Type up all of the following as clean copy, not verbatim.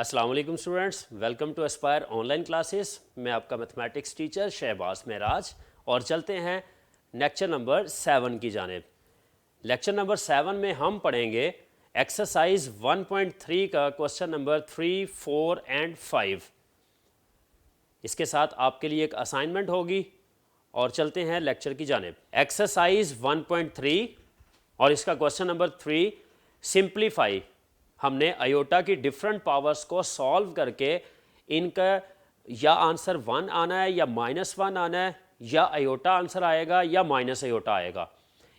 अस्सलाम वालेकुम students, welcome to Aspire online classes. मैं आपका मैथमेटिक्स टीचर शहबाज महराज और चलते हैं लेक्चर नंबर 7 की जानिब। लेक्चर नंबर 7 में हम पढ़ेंगे एक्सरसाइज 1.3 का क्वेश्चन नंबर 3, 4 एंड 5। इसके साथ आपके लिए एक असाइनमेंट होगी और चलते हैं लेक्चर की जानिब। एक्सरसाइज 1.3 और इसका क्वेश्चन नंबर 3, सिंप्लीफाई। हमने आयोटा की डिफरेंट पावर्स को सॉल्व करके इनका या आंसर 1 आना है या -1 आना है, या आयोटा आंसर आएगा या माइनस आयोटा आएगा।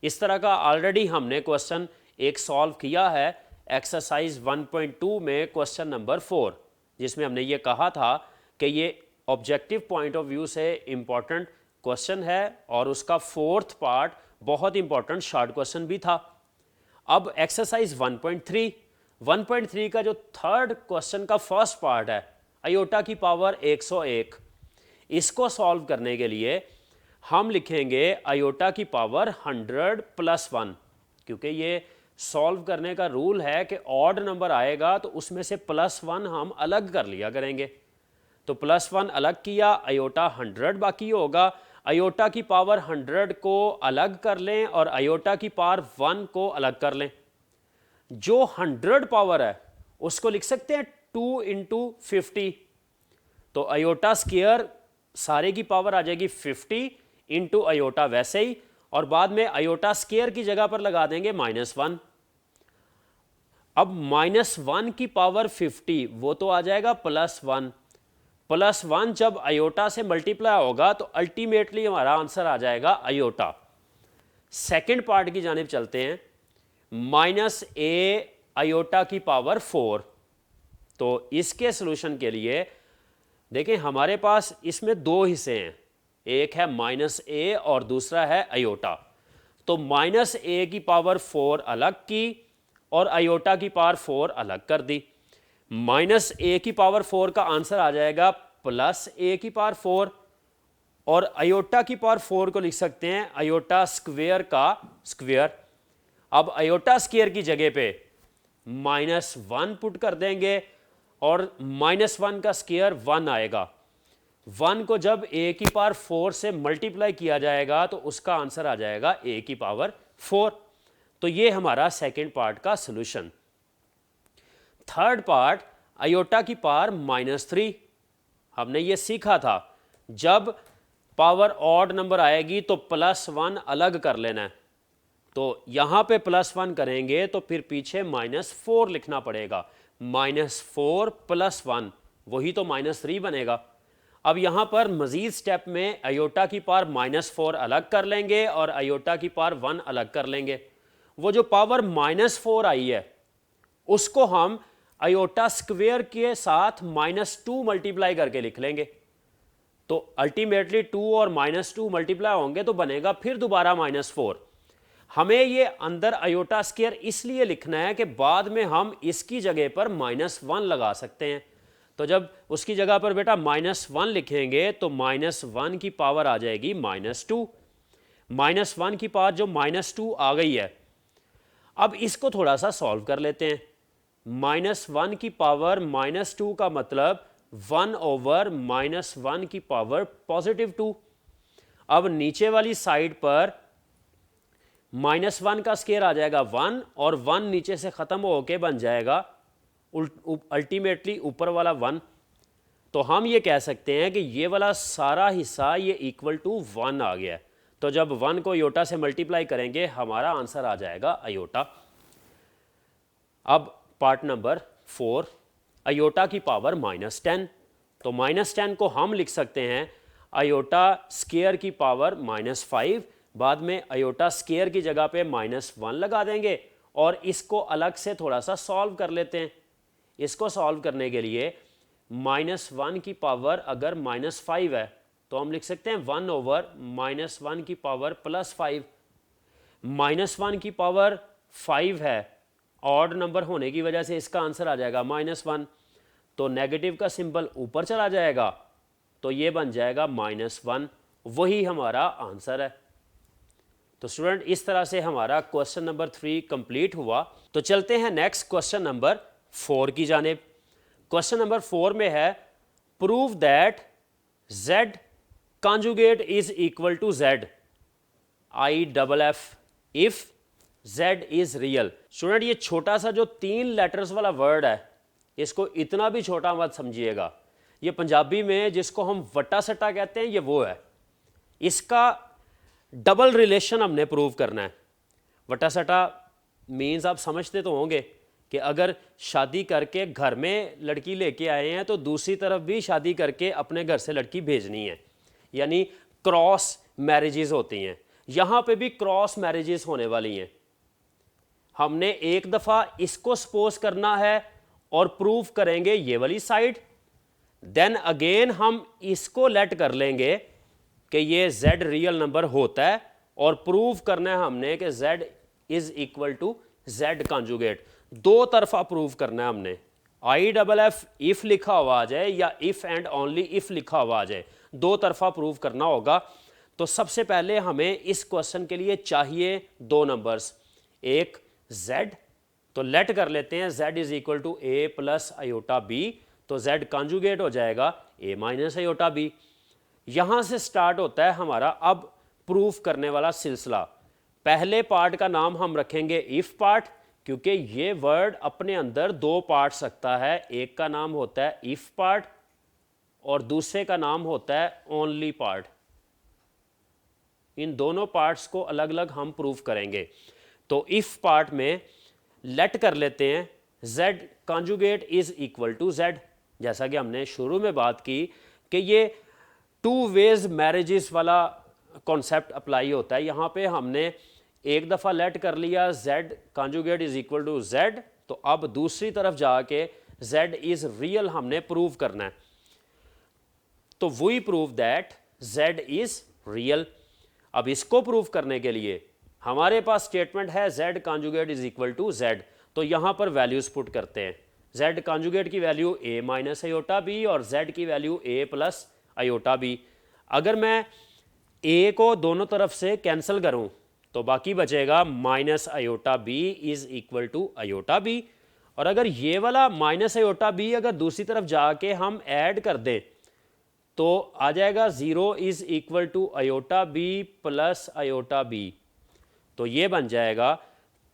इस तरह का ऑलरेडी हमने क्वेश्चन एक सॉल्व किया है एक्सरसाइज 1.2 में क्वेश्चन नंबर 4, जिसमें हमने ये कहा था कि ये ऑब्जेक्टिव पॉइंट ऑफ व्यू से इम्पॉर्टेंट क्वेश्चन है और उसका 4th पार्ट बहुत इंपॉर्टेंट शॉर्ट क्वेश्चन भी था। अब एक्सरसाइज 1.3 का जो 3rd क्वेश्चन का फर्स्ट पार्ट है, आयोटा की पावर 101, इसको सॉल्व करने के लिए हम लिखेंगे आयोटा की पावर 100 + 1, क्योंकि ये सॉल्व करने का रूल है कि ऑड नंबर आएगा तो उसमें से +1 हम अलग कर लिया करेंगे। तो +1 अलग किया, आयोटा 100 बाकी होगा। आयोटा की पावर 100 को अलग कर लें और आयोटा की पावर 1 को अलग कर लें। जो 100 पावर है उसको लिख सकते हैं 2 × 50। तो आयोटा स्क्वायर सारे की पावर आ जाएगी 50 × आयोटा वैसे ही, और बाद में आयोटा स्क्वायर की जगह पर लगा देंगे -1। अब -1 की पावर 50 वो तो आ जाएगा +1। +1 जब आयोटा से मल्टीप्लाई होगा तो अल्टीमेटली हमारा आंसर आ जाएगा आयोटा। सेकंड पार्ट की जानिब चलते हैं, -a आयोटा की पावर 4। तो इसके सॉल्यूशन के लिए देखें हमारे पास इसमें 2 हिस्से हैं, एक है -a और दूसरा है आयोटा। तो -a की पावर 4 अलग की और आयोटा की पावर 4 अलग कर दी। -a की पावर 4 का आंसर आ जाएगा +a की पावर 4, और आयोटा की पावर 4 को लिख सकते हैं आयोटा स्क्वायर का स्क्वायर। अब आयोटा स्क्वायर की जगह पे -1 पुट कर देंगे और -1 का स्क्वायर 1 आएगा। 1 को जब a की पावर 4 से मल्टीप्लाई किया जाएगा तो उसका आंसर आ जाएगा a की पावर 4। तो ये हमारा सेकंड पार्ट का सॉल्यूशन। थर्ड पार्ट, आयोटा की पावर -3। हमने ये सीखा था जब पावर ऑड नंबर आएगी तो +1 अलग कर लेना है। तो यहां पे +1 करेंगे तो फिर पीछे -4 लिखना पड़ेगा। -4 + 1 वही तो -3 बनेगा। अब यहां पर मजीद स्टेप में आयोटा की पावर -4 अलग कर लेंगे और आयोटा की पावर 1 अलग कर लेंगे। वो जो पावर -4 आई है उसको हम आयोटा स्क्वायर के साथ -2 मल्टीप्लाई करके लिख लेंगे। तो अल्टीमेटली 2 और -2 मल्टीप्लाई होंगे तो बनेगा फिर दोबारा -4। हमें ये अंदर आयोटा स्क्वायर इसलिए लिखना है कि बाद में हम इसकी जगह पर -1 लगा सकते हैं। तो जब उसकी जगह पर बेटा -1 लिखेंगे तो -1 की पावर आ जाएगी -2। -1 की पावर जो -2 आ गई है, अब इसको थोड़ा सा सॉल्व कर लेते हैं। -1 की पावर -2 का मतलब 1/-1 की पावर +2। अब नीचे वाली साइड पर -1 का स्क्वायर आ जाएगा 1 और 1 नीचे से खत्म होके बन जाएगा अल्टीमेटली ऊपर वाला 1। तो हम ये कह सकते हैं कि ये वाला सारा हिस्सा ये इक्वल टू 1 आ गया है। तो जब 1 को आयोटा से मल्टीप्लाई करेंगे हमारा आंसर आ जाएगा आयोटा। अब पार्ट नंबर 4, आयोटा की पावर -10। तो -10 को हम लिख सकते हैं आयोटा स्क्वायर की पावर -5। बाद में आयोटा स्क्वायर की जगह पे -1 लगा देंगे और इसको अलग से थोड़ा सा सॉल्व कर लेते हैं। इसको सॉल्व करने के लिए -1 की पावर अगर -5 है तो हम लिख सकते हैं 1/-1 की पावर +5। -1 की पावर 5 है, ऑड नंबर होने की वजह से इसका आंसर आ जाएगा -1। तो नेगेटिव का सिंबल ऊपर चला जाएगा तो ये बन जाएगा -1, वही हमारा आंसर है। तो स्टूडेंट इस तरह से हमारा क्वेश्चन नंबर 3 कंप्लीट हुआ। तो चलते हैं नेक्स्ट क्वेश्चन नंबर 4 की जानिब। क्वेश्चन नंबर 4 में है prove that z conjugate is equal to z IFF if z is real. Student ये छोटा सा जो 3 लेटर्स वाला वर्ड है इसको इतना भी छोटा मत समझिएगा। ये पंजाबी में जिसको हम वट्टा सट्टा कहते हैं ये वो है। इसका डबल रिलेशन हमने प्रूव करना है। वट्टा सट्टा मीन्स आप समझते तो होंगे कि अगर शादी करके घर में लड़की लेके आए हैं तो दूसरी तरफ भी शादी करके अपने घर से लड़की भेजनी है, यानी क्रॉस मैरिजेस होती हैं। यहाँ पे भी क्रॉस मैरिजेस होने वाली हैं। हमने एक दफ़ा इसको सपोज करना है और प्रूव करेंगे ये वाली साइड, देन अगेन हम इसको लेट कर लेंगे कि ये z रियल नंबर होता है और प्रूव करना है हमने कि z is equal to z conjugate. दो तरफा प्रूव करना है हमने। IFF इफ लिखा हुआ आ जाए या इफ एंड ओनली इफ लिखा हुआ आ जाए, दो तरफा प्रूव करना होगा। तो सबसे पहले हमें इस क्वेश्चन के लिए चाहिए 2 नंबर्स, एक z, तो लेट कर लेते हैं z is equal to a plus iota b, तो z कॉन्जुगेट हो जाएगा a माइनस आयोटा b। यहां से स्टार्ट होता है हमारा अब प्रूफ करने वाला सिलसिला। पहले पार्ट का नाम हम रखेंगे इफ पार्ट, क्योंकि ये वर्ड अपने अंदर 2 पार्ट्स रखता है। एक का नाम होता है इफ पार्ट और दूसरे का नाम होता है ओनली पार्ट। इन दोनों पार्ट्स को अलग अलग हम प्रूफ करेंगे। तो इफ पार्ट में लेट कर लेते हैं z conjugate is equal to z, जैसा कि हमने शुरू में बात की कि ये 2 वेज मैरिजेस वाला कॉन्सेप्ट अप्लाई होता है। यहाँ पे हमने एक दफ़ा लेट कर लिया z conjugate is equal to z, तो अब दूसरी तरफ जाके z इज रियल हमने प्रूव करना है। तो we prove that z is real. अब इसको प्रूव करने के लिए हमारे पास स्टेटमेंट है z conjugate is equal to z, तो यहाँ पर वैल्यूज पुट करते हैं। z कॉन्जुगेट की value a minus iota b और z की value a plus iota b। अगर मैं a को दोनों तरफ से कैंसिल करूं तो बाकी बचेगा minus iota b is equal to iota b। और अगर ये वाला माइनस आयोटा b अगर दूसरी तरफ जाके हम ऐड कर दें तो आ जाएगा 0 is equal to iota b plus iota b, तो ये बन जाएगा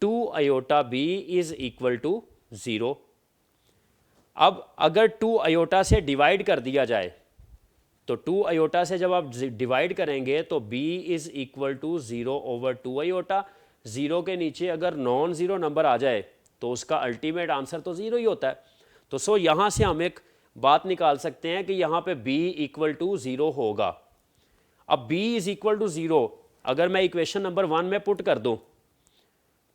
2 iota b is equal to 0। अब अगर 2 आयोटा से डिवाइड कर दिया जाए तो 2 आयोटा से जब आप डिवाइड करेंगे तो b is equal to 0 over 2 iota. 0 के नीचे अगर नॉन ज़ीरो नंबर आ जाए तो उसका अल्टीमेट आंसर तो 0 ही होता है। तो सो यहाँ से हम एक बात निकाल सकते हैं कि यहाँ पे b इक्वल टू 0 होगा। अब b इज इक्वल टू 0 अगर मैं इक्वेशन नंबर 1 में पुट कर दूँ,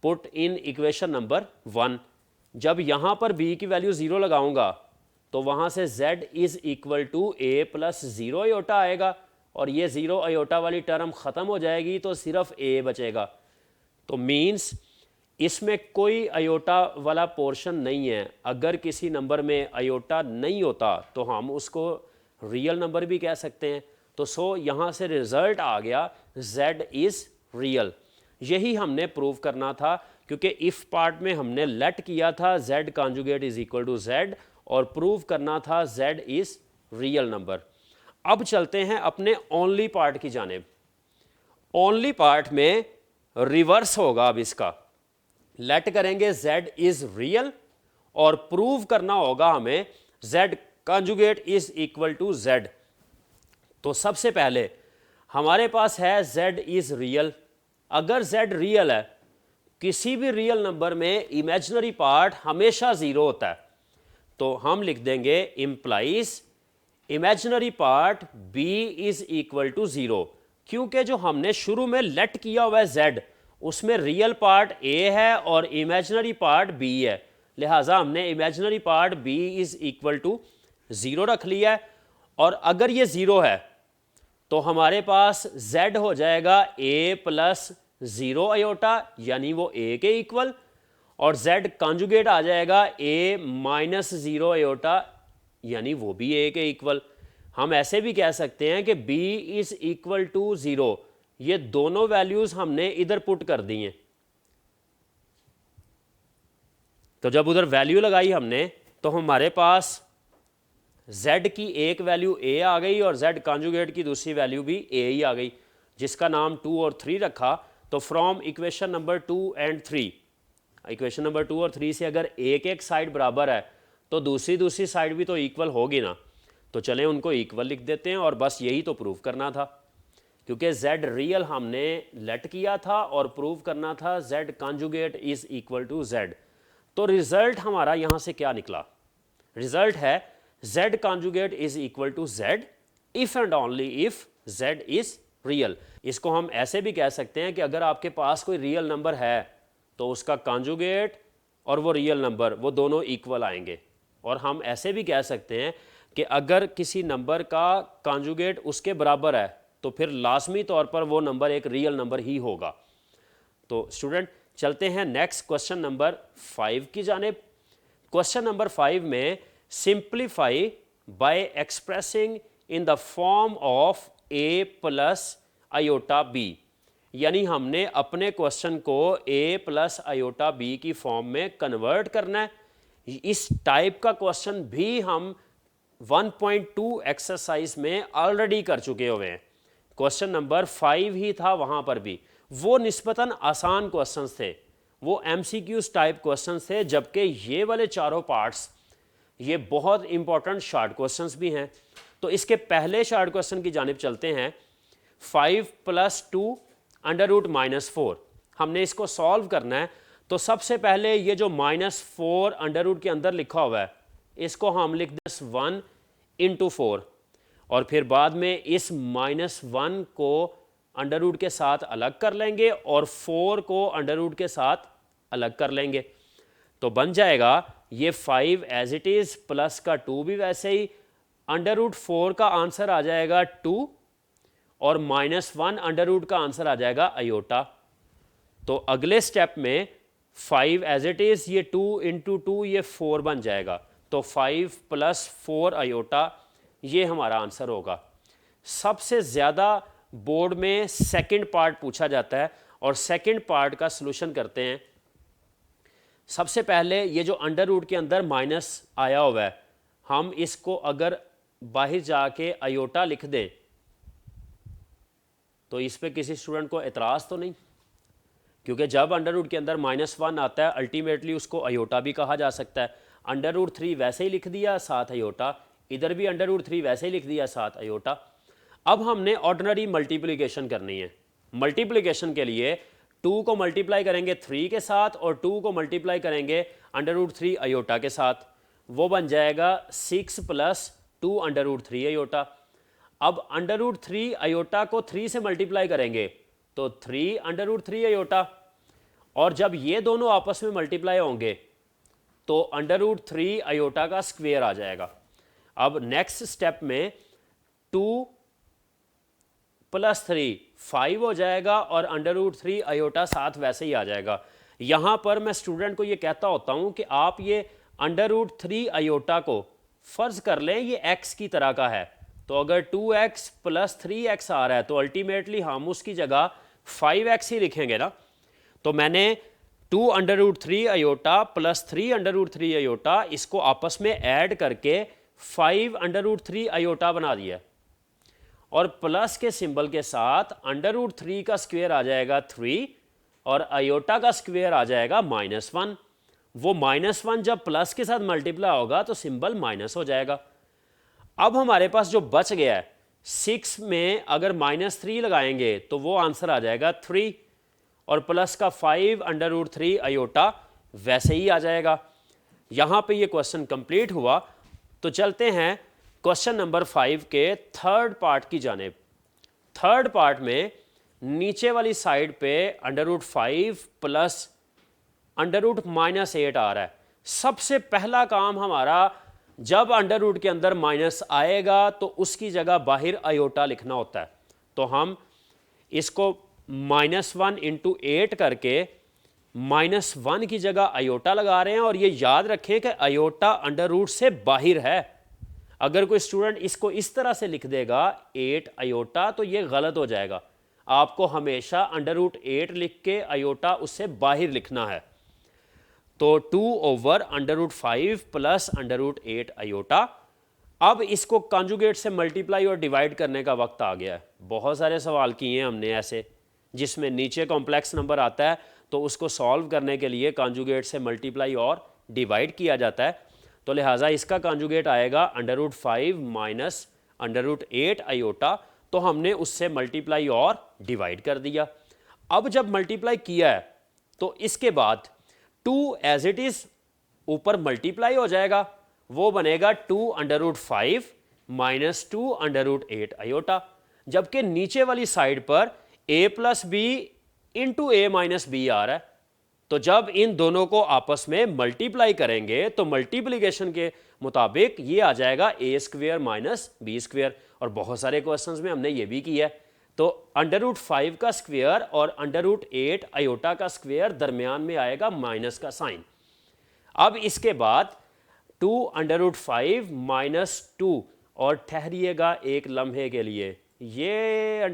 पुट इन इक्वेशन नंबर 1, जब यहाँ पर b की वैल्यू 0 लगाऊंगा तो वहाँ से z is equal to a plus 0 iota आएगा और ये 0 आयोटा वाली टर्म ख़त्म हो जाएगी तो सिर्फ a बचेगा। तो मीन्स इसमें कोई आयोटा वाला पोर्शन नहीं है। अगर किसी नंबर में आयोटा नहीं होता तो हम उसको रियल नंबर भी कह सकते हैं। तो सो यहाँ से रिजल्ट आ गया z इज़ रियल। यही हमने प्रूव करना था, क्योंकि इफ़ पार्ट में हमने लेट किया था z conjugate is equal to z और प्रूव करना था z इज़ रियल नंबर। अब चलते हैं अपने ओनली पार्ट की जानिब। ओनली पार्ट में रिवर्स होगा। अब इसका लेट करेंगे z इज़ रियल और प्रूव करना होगा हमें z conjugate is equal to z। तो सबसे पहले हमारे पास है z इज़ रियल। अगर z रियल है, किसी भी रियल नंबर में इमेजिनरी पार्ट हमेशा 0 होता है, तो हम लिख देंगे implies imaginary part b is equal to 0। क्योंकि जो हमने शुरू में लेट किया हुआ है z, उसमें रियल पार्ट a है और इमेजिनरी पार्ट b है, लिहाजा हमने imaginary part b is equal to 0 रख लिया है। और अगर ये 0 है तो हमारे पास z हो जाएगा a प्लस 0 आयोटा, यानी वो a के इक्वल, और z कॉन्जुगेट आ जाएगा a माइनस 0 आयोटा, यानी वो भी a के इक्वल। हम ऐसे भी कह सकते हैं कि b इज इक्वल टू 0। ये दोनों वैल्यूज हमने इधर पुट कर दी हैं। तो जब उधर वैल्यू लगाई हमने तो हमारे पास z की एक वैल्यू a आ गई और z कॉन्जुगेट की दूसरी वैल्यू भी a ही आ गई, जिसका नाम 2 और 3 रखा। तो from equation number 2 and 3, equation number 2 और 3 से अगर एक एक साइड बराबर है तो दूसरी साइड भी तो इक्वल होगी ना। तो चलें उनको इक्वल लिख देते हैं और बस यही तो प्रूव करना था, क्योंकि z रियल हमने लेट किया था और प्रूव करना था z conjugate is equal to z। तो रिजल्ट हमारा यहाँ से क्या निकला? रिजल्ट है z conjugate is equal to z if and only if z is real. इसको हम ऐसे भी कह सकते हैं कि अगर आपके पास कोई रियल नंबर है तो उसका कॉन्जुगेट और वो रियल नंबर वो दोनों इक्वल आएंगे। और हम ऐसे भी कह सकते हैं कि अगर किसी नंबर का कॉन्जुगेट उसके बराबर है तो फिर लाजमी तौर पर वो नंबर एक रियल नंबर ही होगा। तो स्टूडेंट चलते हैं नेक्स्ट क्वेश्चन नंबर 5 की जानिब। क्वेश्चन नंबर 5 में simplify bye expressing in the form of a plus iota b, यानी हमने अपने क्वेश्चन को a प्लस आयोटा b की फॉर्म में कन्वर्ट करना है। इस टाइप का क्वेश्चन भी हम 1.2 एक्सरसाइज में ऑलरेडी कर चुके हुए हैं। क्वेश्चन नंबर 5 ही था, वहाँ पर भी वो निस्बतन आसान क्वेश्चंस थे, वो MCQs टाइप क्वेश्चंस थे, जबकि ये वाले चारों पार्ट्स ये बहुत इंपॉर्टेंट शॉर्ट क्वेश्चंस भी हैं। तो इसके पहले शॉर्ट क्वेश्चन की जानिब चलते हैं। 5 + 2 √-4 हमने इसको सॉल्व करना है। तो सबसे पहले ये जो -4 अंडर रूट के अंदर लिखा हुआ है इसको हम लिख दें 1 × 4, और फिर बाद में इस -1 को अंडर रूट के साथ अलग कर लेंगे और 4 को अंडर रूट के साथ अलग कर लेंगे। तो बन जाएगा ये 5 एज इट इज़ प्लस का 2 भी वैसे ही, अंडर रूट 4 का आंसर आ जाएगा 2 और -1 अंडर रूट का आंसर आ जाएगा आयोटा। तो अगले स्टेप में 5 एज इट इज़ ये 2 × 2 ये 4 बन जाएगा। तो 5 + 4 आयोटा ये हमारा आंसर होगा। सबसे ज़्यादा बोर्ड में सेकंड पार्ट पूछा जाता है और सेकंड पार्ट का सलूशन करते हैं। सबसे पहले ये जो अंडर रूट के अंदर माइनस आया हुआ है, हम इसको अगर बाहर जाके आयोटा लिख दें तो इस पे किसी स्टूडेंट को एतराज़ तो नहीं, क्योंकि जब अंडर रूट के अंदर -1 आता है अल्टीमेटली उसको आयोटा भी कहा जा सकता है। अंडर रूट 3 वैसे ही लिख दिया साथ आयोटा, इधर भी अंडर रूट 3 वैसे ही लिख दिया साथ आयोटा। अब हमने ऑर्डिनरी मल्टीप्लिकेशन करनी है। मल्टीप्लिकेशन के लिए 2 को मल्टीप्लाई करेंगे 3 के साथ और 2 को मल्टीप्लाई करेंगे अंडर रूट 3 आयोटा के साथ, वो बन जाएगा 6 + 2 अंडर रूट 3 आयोटा। अब अंडर रूट 3 आयोटा को 3 से मल्टीप्लाई करेंगे तो 3 अंडर रूट 3 आयोटा, और जब ये दोनों आपस में मल्टीप्लाई होंगे तो अंडर रूट 3 आयोटा का स्क्वायर आ जाएगा। अब नेक्स्ट स्टेप में 2 + 3 5 हो जाएगा और अंडर रूट 3 आयोटा साथ वैसे ही आ जाएगा। यहाँ पर मैं स्टूडेंट को ये कहता होता हूँ कि आप ये अंडर रूट 3 आयोटा को फ़र्ज़ कर लें ये x की तरह का है, तो अगर 2x + 3x आ रहा है तो अल्टीमेटली हम उसकी जगह 5x ही लिखेंगे ना। तो मैंने 2 under root 3 iota + 3 under root 3 iota इसको आपस में ऐड करके 5 अंडर रूट 3 आयोटा बना दिया, और प्लस के सिंबल के साथ अंडर रूट 3 का स्क्वायर आ जाएगा 3 और आयोटा का स्क्वायर आ जाएगा -1। वो -1 जब प्लस के साथ मल्टीप्लाई होगा तो सिंबल माइनस हो जाएगा। अब हमारे पास जो बच गया है 6 में अगर -3 लगाएंगे तो वो आंसर आ जाएगा 3 और प्लस का 5 अंडर रूट 3 आयोटा वैसे ही आ जाएगा। यहाँ पे ये क्वेश्चन कंप्लीट हुआ। तो चलते हैं क्वेश्चन नंबर 5 के थर्ड पार्ट की जानिब। थर्ड पार्ट में नीचे वाली साइड पे अंडर रूट 5 + अंडर रूट -8 आ रहा है। सबसे पहला काम हमारा जब अंडर रूट के अंदर माइनस आएगा तो उसकी जगह बाहर आयोटा लिखना होता है। तो हम इसको -1 × 8 करके -1 की जगह आयोटा लगा रहे हैं, और ये याद रखें कि आयोटा अंडर रूट से बाहर है। अगर कोई स्टूडेंट इसको इस तरह से लिख देगा 8 आयोटा तो ये गलत हो जाएगा। आपको हमेशा अंडर रूट 8 लिख के आयोटा उससे बाहर लिखना है। तो 2 / under root 5 + under root 8 iota अब इसको कॉन्जुगेट से मल्टीप्लाई और डिवाइड करने का वक्त आ गया है। बहुत सारे सवाल किए हैं हमने ऐसे जिसमें नीचे कॉम्प्लेक्स नंबर आता है तो उसको सॉल्व करने के लिए कॉन्जुगेट से मल्टीप्लाई और डिवाइड किया जाता है। तो लिहाजा इसका कॉन्जुगेट आएगा √5 माइनस √8 आयोटा। तो हमने उससे मल्टीप्लाई और डिवाइड कर दिया। अब जब मल्टीप्लाई किया है तो इसके बाद 2 एज इट इज ऊपर मल्टीप्लाई हो जाएगा, वो बनेगा 2√5 माइनस 2√8 आयोटा। जबकि नीचे वाली साइड पर a plus B into A minus B आ रहा है। तो जब इन दोनों को आपस में मल्टीप्लाई करेंगे तो मल्टीप्लीकेशन के मुताबिक ये आ जाएगा a² माइनस b²। और बहुत सारे क्वेश्चंस में हमने ये भी किया है। तो √5 का स्क्वेयर और √8 आयोटा का स्क्वेयर दरमियान में आएगा माइनस का साइन। अब इसके बाद 2√5 माइनस 2 और ठहरिएगा एक लम्हे के लिए, ये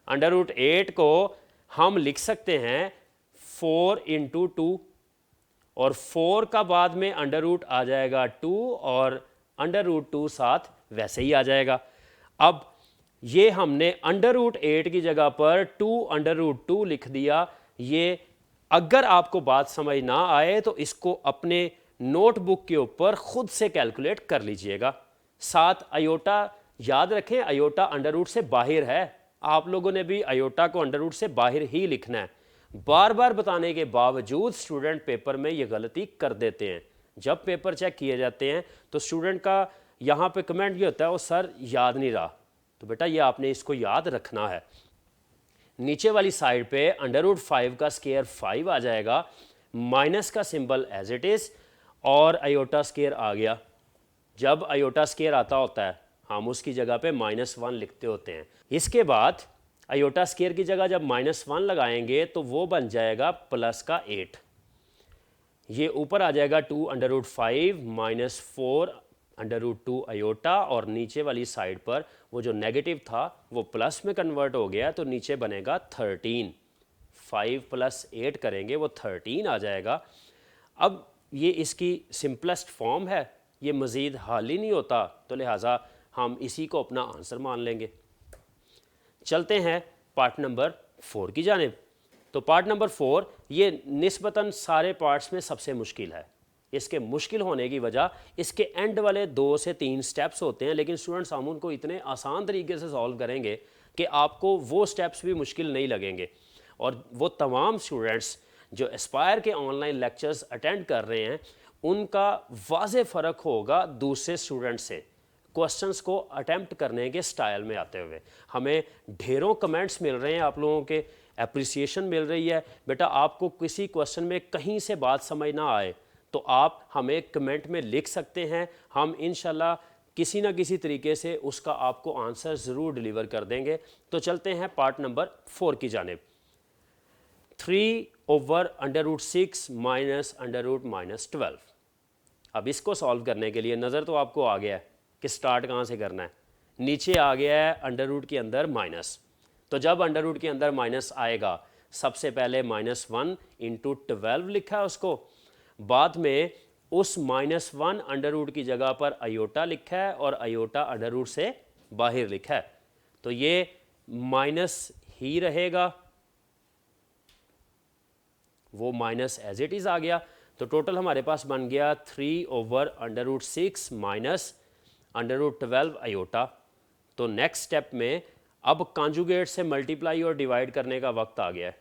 √8 को हम लिख सकते हैं 4 × 2 और 4 का बाद में अंडर आ जाएगा 2 और √2 साथ वैसे ही आ जाएगा। अब ये हमने √8 की जगह पर 2 लिख दिया। ये अगर आपको बात समझ ना आए तो इसको अपने नोटबुक के ऊपर खुद से कैलकुलेट कर लीजिएगा। साथ आयोटा याद रखें, आयोटा अंडर से बाहर है। आप लोगों ने भी आयोटा को अंडर से बाहर ही लिखना है। बार बार बताने के बावजूद स्टूडेंट पेपर में ये गलती कर देते हैं। जब पेपर चेक किए जाते हैं तो स्टूडेंट का यहाँ पे कमेंट ये होता है, वो सर याद नहीं रहा। तो बेटा ये आपने इसको याद रखना है। नीचे वाली साइड पे √5 का स्क्वायर 5 आ जाएगा, माइनस का सिंबल एज इट इज और आयोटा स्क्वायर आ गया। जब आयोटा स्क्वायर आता होता है हम उसकी जगह पे -1 लिखते होते हैं। इसके बाद आयोटा स्क्वायर की जगह जब -1 लगाएंगे तो वो बन जाएगा प्लस का 8। ये ऊपर आ जाएगा 2√5 माइनस 4√2 आयोटा और नीचे वाली साइड पर वो जो नेगेटिव था वो प्लस में कन्वर्ट हो गया तो नीचे बनेगा 13। 5 + 8 करेंगे वो 13 आ जाएगा। अब ये इसकी सिंपलेस्ट फॉर्म है, ये मज़ीद हल ही नहीं होता, तो लिहाजा हम इसी को अपना आंसर मान लेंगे। चलते हैं पार्ट नंबर 4 की जानिब। तो पार्ट नंबर 4 ये निस्बतन सारे पार्ट्स में सबसे मुश्किल है। इसके मुश्किल होने की वजह इसके एंड वाले 2 से 3 स्टेप्स होते हैं, लेकिन स्टूडेंट्स हम उनको इतने आसान तरीके से सॉल्व करेंगे कि आपको वो स्टेप्स भी मुश्किल नहीं लगेंगे। और वो तमाम स्टूडेंट्स जो एस्पायर के ऑनलाइन लेक्चर्स अटेंड कर रहे हैं उनका वाज़े फ़र्क होगा दूसरे स्टूडेंट से क्वेश्चंस को अटेम्प्ट करने के स्टाइल में आते हुए। हमें ढेरों कमेंट्स मिल रहे हैं, आप लोगों के अप्रिसिएशन मिल रही है। बेटा आपको किसी क्वेश्चन में कहीं से बात समझ ना आए तो आप हमें कमेंट में लिख सकते हैं, हम इंशाल्लाह किसी ना किसी तरीके से उसका आपको आंसर ज़रूर डिलीवर कर देंगे। तो चलते हैं पार्ट नंबर 4 की जानिब। 3/√6 माइनस √-12। अब इसको सॉल्व करने के लिए नज़र तो आपको आ गया है कि स्टार्ट कहाँ से करना है। नीचे आ गया है अंडर के अंदर माइनस। तो जब अंडर के अंदर माइनस आएगा सबसे पहले -1 × 12 लिखा है उसको, बाद में उस -1 अंडर की जगह पर आयोटा लिखा है और आयोटा अंडर से बाहर लिखा है। तो ये माइनस ही रहेगा, वो माइनस एज इट इज़ आ गया। तो टोटल हमारे पास बन गया 3/√6 माइनस √12 आयोटा। तो नेक्स्ट स्टेप में अब कॉन्जुगेट से मल्टीप्लाई और डिवाइड करने का वक्त आ गया है।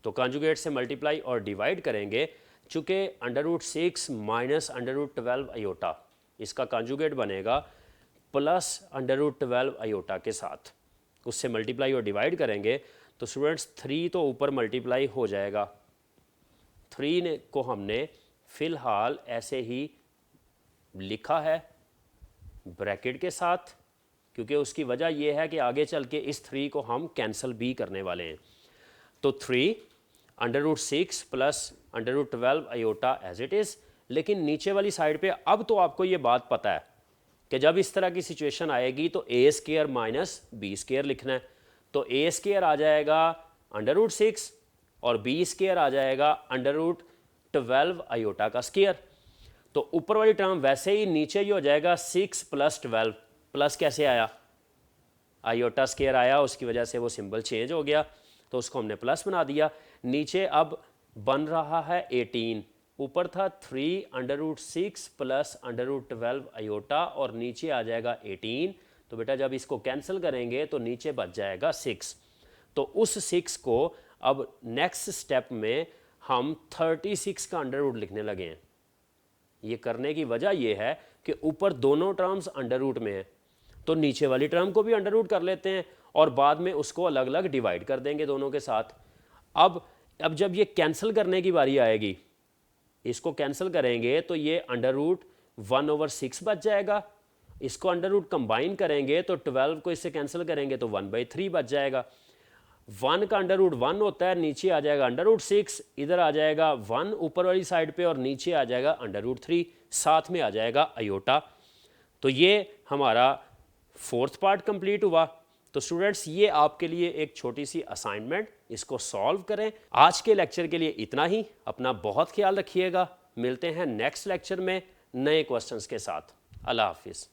तो कॉन्जुगेट से मल्टीप्लाई और डिवाइड करेंगे, चूँकि √6 माइनस √12 आयोटा इसका कॉन्जुगेट बनेगा प्लस √12 आयोटा के साथ, उससे मल्टीप्लाई और डिवाइड करेंगे तो स्टूडेंट्स 3 तो ऊपर मल्टीप्लाई हो जाएगा। 3 को हमने फ़िलहाल ऐसे ही लिखा है ब्रैकेट के साथ, क्योंकि उसकी वजह यह है कि आगे चल के इस 3 को हम कैंसिल भी करने वाले हैं। तो 3/√6 plus √12 iota as it is. लेकिन नीचे वाली साइड पे अब तो आपको ये बात पता है कि जब इस तरह की सिचुएशन आएगी तो a² माइनस b² लिखना है। तो a² आ जाएगा √6 और b² आ जाएगा √12 आयोटा का स्क्वायर। तो ऊपर वाली टर्म वैसे ही नीचे ही हो जाएगा 6 + 12। प्लस कैसे आया, आयोटा स्केयर आया, उसकी वजह से वो सिंबल चेंज हो गया, तो उसको हमने प्लस बना दिया। नीचे अब बन रहा है 18, ऊपर था 3√6 + √12 आयोटा और नीचे आ जाएगा 18। तो बेटा जब इसको कैंसिल करेंगे तो नीचे बच जाएगा 6। तो उस 6 को अब नेक्स्ट स्टेप में हम 36 का अंडर रूट लिखने लगे हैं। ये करने की वजह ये है कि ऊपर दोनों टर्म्स अंडर रूट में है, तो नीचे वाली टर्म को भी अंडर रूट कर लेते हैं और बाद में उसको अलग अलग डिवाइड कर देंगे दोनों के साथ। अब जब ये कैंसिल करने की बारी आएगी, इसको कैंसिल करेंगे तो ये अंडर रूट 1/6 बच जाएगा। इसको अंडर रूट कंबाइन करेंगे तो 12 को इससे कैंसिल करेंगे तो 1/3 बच जाएगा। 1 का अंडर रूट 1 होता है, नीचे आ जाएगा अंडर रूट 6, इधर आ जाएगा 1 ऊपर वाली साइड पे और नीचे आ जाएगा अंडर रूट 3, साथ में आ जाएगा आयोटा। तो ये हमारा 4th पार्ट कंप्लीट हुआ। तो स्टूडेंट्स ये आपके लिए एक छोटी सी असाइनमेंट, इसको सॉल्व करें। आज के लेक्चर के लिए इतना ही, अपना बहुत ख्याल रखिएगा। मिलते हैं नेक्स्ट लेक्चर में नए क्वेश्चंस के साथ। अल्लाह हाफिज़।